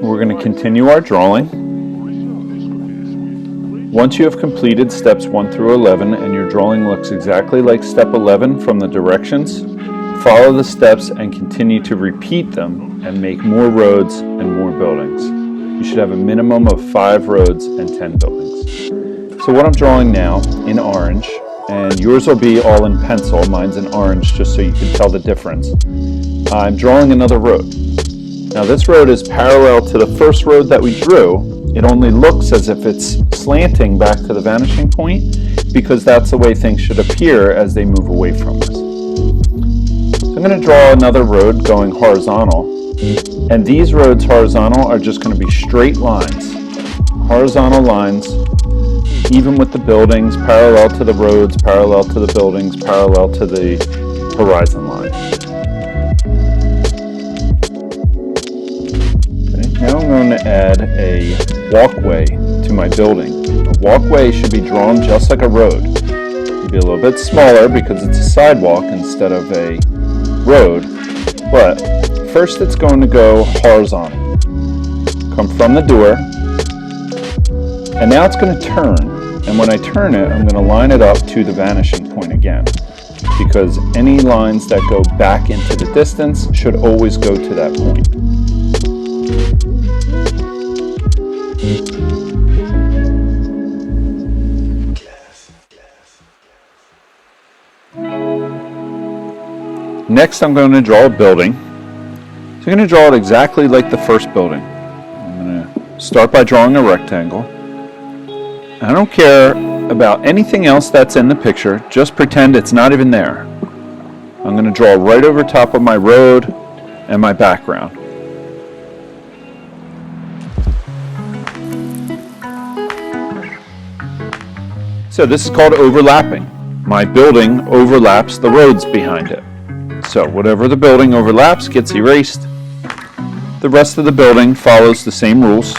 we're going to continue our drawing. Once you have completed steps 1 through 11 and your drawing looks exactly like step 11 from the directions, follow the steps and continue to repeat them and make more roads and more buildings. You should have a minimum of 5 roads and 10 buildings. So what I'm drawing now in orange, and yours will be all in pencil, mine's in orange just so you can tell the difference. I'm drawing another road. Now this road is parallel to the first road that we drew. It only looks as if it's slanting back to the vanishing point because that's the way things should appear as they move away from us. So I'm going to draw another road going horizontal, and these roads horizontal are just going to be straight lines. Horizontal lines, even with the buildings, parallel to the roads, parallel to the buildings, parallel to the horizon line. Now I'm going to add a walkway to my building. A walkway should be drawn just like a road. It'll be a little bit smaller because it's a sidewalk instead of a road, but first it's going to go horizontal. Come from the door, and now it's going to turn. And when I turn it, I'm going to line it up to the vanishing point again, because any lines that go back into the distance should always go to that point. Next, I'm going to draw a building. So I'm going to draw it exactly like the first building. I'm going to start by drawing a rectangle. I don't care about anything else that's in the picture, just pretend it's not even there. I'm going to draw right over top of my road and my background. So this is called overlapping. My building overlaps the roads behind it. So whatever the building overlaps gets erased. The rest of the building follows the same rules.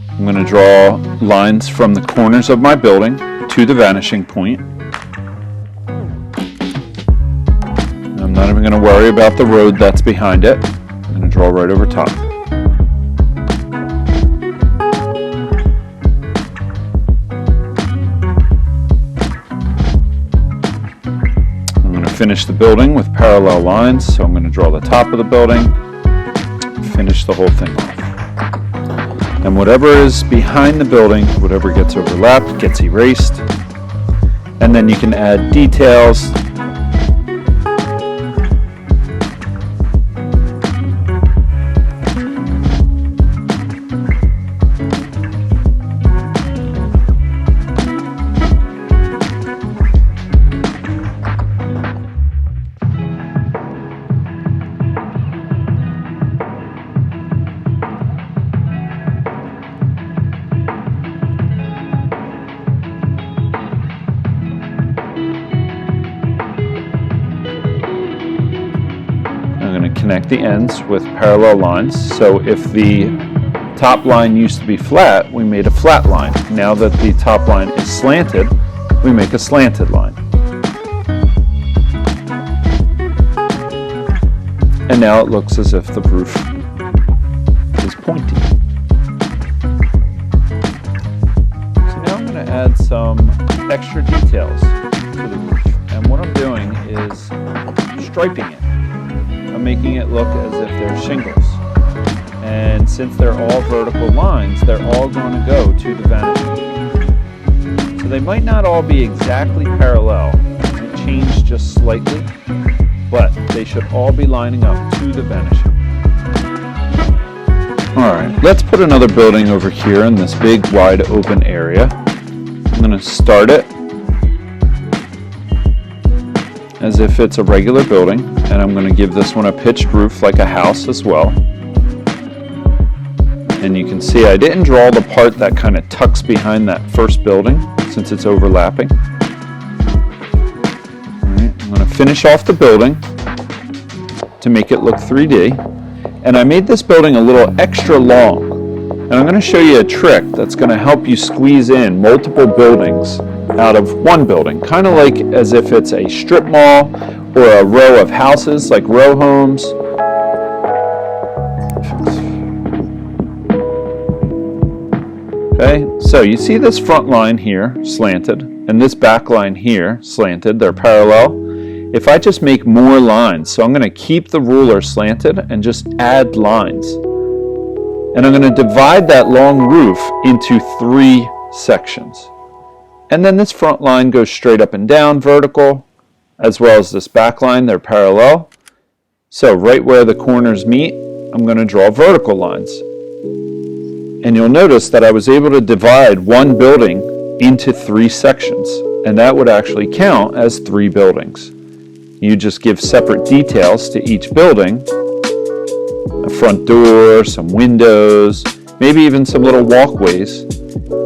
I'm going to draw lines from the corners of my building to the vanishing point. I'm not even going to worry about the road that's behind it. I'm going to draw right over top. Finish the building with parallel lines, so I'm going to draw the top of the building, finish the whole thing off. And whatever is behind the building, whatever gets overlapped, gets erased. And then you can add details. Connect the ends with parallel lines. So if the top line used to be flat, we made a flat line. Now that the top line is slanted, we make a slanted line. And now it looks as if the roof is pointy. So now I'm going to add some extra details to the roof. And what I'm doing is striping it. I'm making it look as if they're shingles. And since they're all vertical lines, they're all going to go to the vanishing. So they might not all be exactly parallel. They might change just slightly, but they should all be lining up to the vanishing. Alright, let's put another building over here in this big wide open area. I'm going to start it as if it's a regular building, and I'm going to give this one a pitched roof like a house as well. And you can see I didn't draw the part that kind of tucks behind that first building since it's overlapping. Alright, I'm going to finish off the building to make it look 3D. And I made this building a little extra long. And I'm going to show you a trick that's going to help you squeeze in multiple buildings out of one building, kind of like as if it's a strip mall or a row of houses like row homes. Okay, so you see this front line here slanted and this back line here slanted, they're parallel. If I just make more lines, so I'm going to keep the ruler slanted and just add lines. And I'm going to divide that long roof into 3 sections. And then this front line goes straight up and down vertical, as well as this back line, they're parallel. So right where the corners meet, I'm going to draw vertical lines. And you'll notice that I was able to divide one building into 3 sections, and that would actually count as 3 buildings. You just give separate details to each building, a front door, some windows, maybe even some little walkways,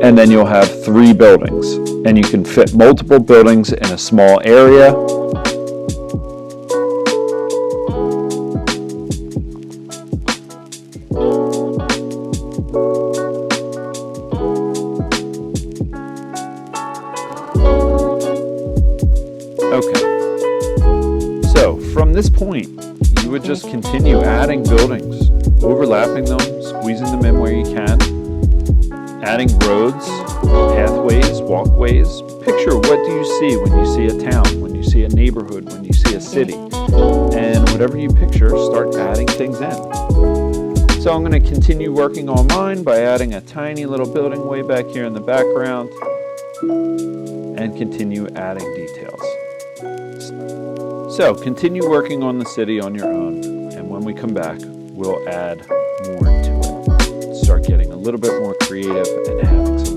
and then you'll have 3 buildings. And you can fit multiple buildings in a small area. Okay, so from this point, you would just continue adding buildings, overlapping them, squeezing them in where you can, adding roads, pathways, walkways. Picture, what do you see when you see a town, when you see a neighborhood, when you see a city? And whatever you picture, start adding things in. So I'm going to continue working on mine by adding a tiny little building way back here in the background and continue adding details. So continue working on the city on your own, and when we come back, we'll add more to it. Start getting a little bit more creative and having some